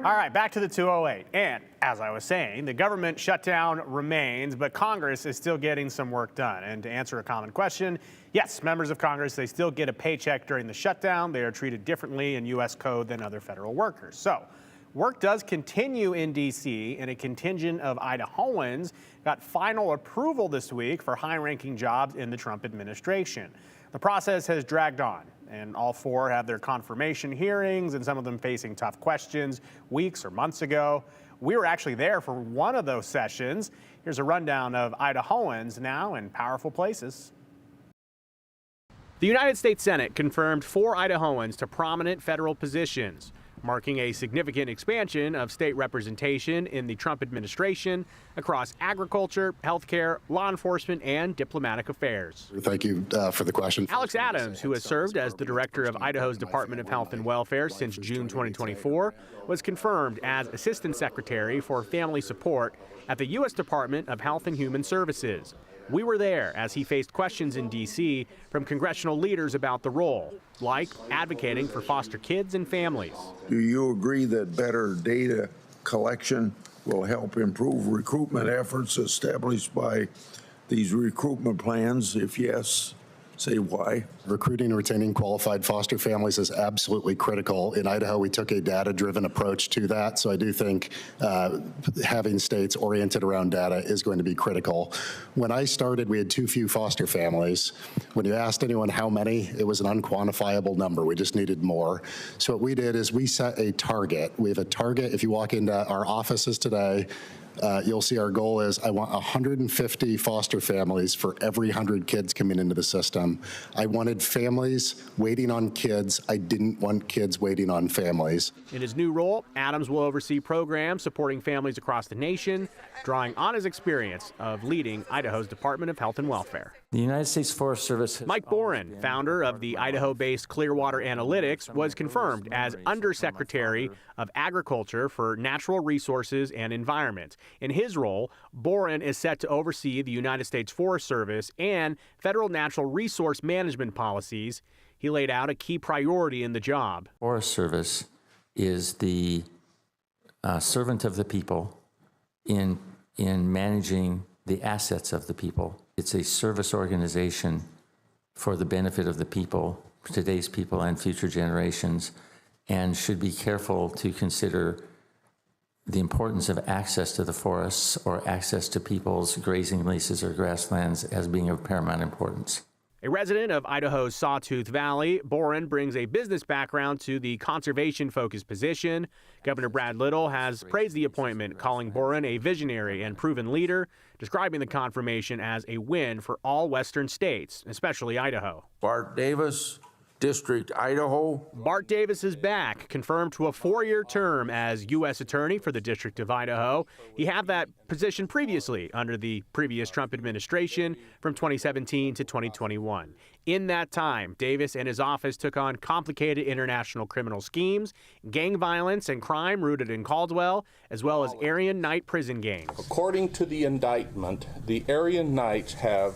All right, back to the 208. And as I was saying, the government shutdown remains, but Congress is still getting some work done. And to answer a common question, yes, members of Congress, they still get a paycheck during the shutdown. They are treated differently in U.S. code than other federal workers. So work does continue in D.C., and a contingent of Idahoans got final approval this week for high-ranking jobs in the Trump administration. The process has dragged on, and all four have their confirmation hearings, and some of them facing tough questions weeks or months ago. We were actually there for one of those sessions. Here's a rundown of Idahoans now in powerful places. The United States Senate confirmed 4 Idahoans to prominent federal positions, marking a significant expansion of state representation in the Trump administration across agriculture, healthcare, law enforcement, and diplomatic affairs. Thank you for the question. Alex Adams, who has served as the director of Idaho's Department of Health and Welfare since June 2024, was confirmed as Assistant Secretary for Family Support at the U.S. Department of Health and Human Services. We were there as he faced questions in D.C. from congressional leaders about the role, like advocating for foster kids and families. Do you agree that better data collection will help improve recruitment efforts established by these recruitment plans? If yes, say why. Recruiting and retaining qualified foster families is absolutely critical. In Idaho, we took a data-driven approach to that, so I do think having states oriented around data is going to be critical. When I started, we had too few foster families. When you asked anyone how many, it was an unquantifiable number. We just needed more. So what we did is we set a target. We have a target. If you walk into our offices today, you'll see our goal is I want 150 foster families for every 100 kids coming into the system. I wanted families waiting on kids. I didn't want kids waiting on families. In his new role, Adams will oversee programs supporting families across the nation, drawing on his experience of leading Idaho's Department of Health and Welfare. The United States Forest Service. Mike Boren, founder of the Idaho-based Clearwater Analytics, was confirmed as Undersecretary of Agriculture for Natural Resources and Environment. In his role, Boren is set to oversee the United States Forest Service and federal natural resource management policies. He laid out a key priority in the job. Forest Service is the servant of the people in managing the assets of the people. It's a service organization for the benefit of the people, today's people and future generations, and should be careful to consider the importance of access to the forests or access to people's grazing leases or grasslands as being of paramount importance. A resident of Idaho's Sawtooth Valley, Boren brings a business background to the conservation-focused position. Governor Brad Little has praised the appointment, calling Boren a visionary and proven leader, describing the confirmation as a win for all western states, especially Idaho. Bart Davis, District, Idaho. Bart Davis is back, confirmed to a 4-year term as U.S. Attorney for the District of Idaho. He had that position previously under the previous Trump administration from 2017 to 2021. In that time, Davis and his office took on complicated international criminal schemes, gang violence and crime rooted in Caldwell, as well as Aryan Night prison gangs. According to the indictment, the Aryan Knights have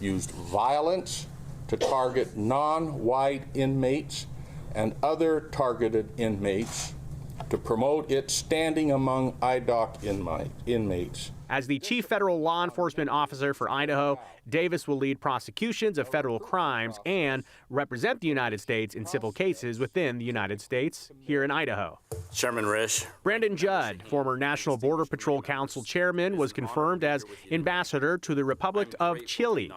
used violence to target non-white inmates and other targeted inmates to promote its standing among IDOC inmates. As the chief federal law enforcement officer for Idaho, Davis will lead prosecutions of federal crimes and represent the United States in civil cases within the United States here in Idaho. Chairman Risch. Brandon Judd, former National Border Patrol Council chairman, was confirmed as ambassador to the Republic of Chile.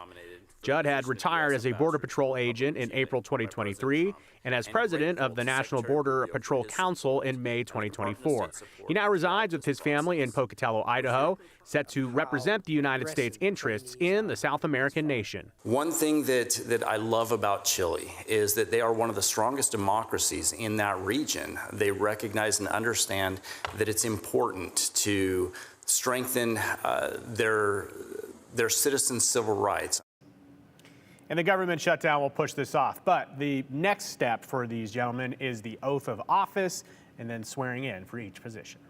Judd had retired as a Border Patrol agent in April 2023 and as president of the National Border Patrol Council in May 2024. He now resides with his family in Pocatello, Idaho, set to represent the United States' interests in the South American nation. One thing that I love about Chile is that they are one of the strongest democracies in that region. They recognize and understand that it's important to strengthen their citizens' civil rights. And the government shutdown will push this off. But the next step for these gentlemen is the oath of office and then swearing in for each position.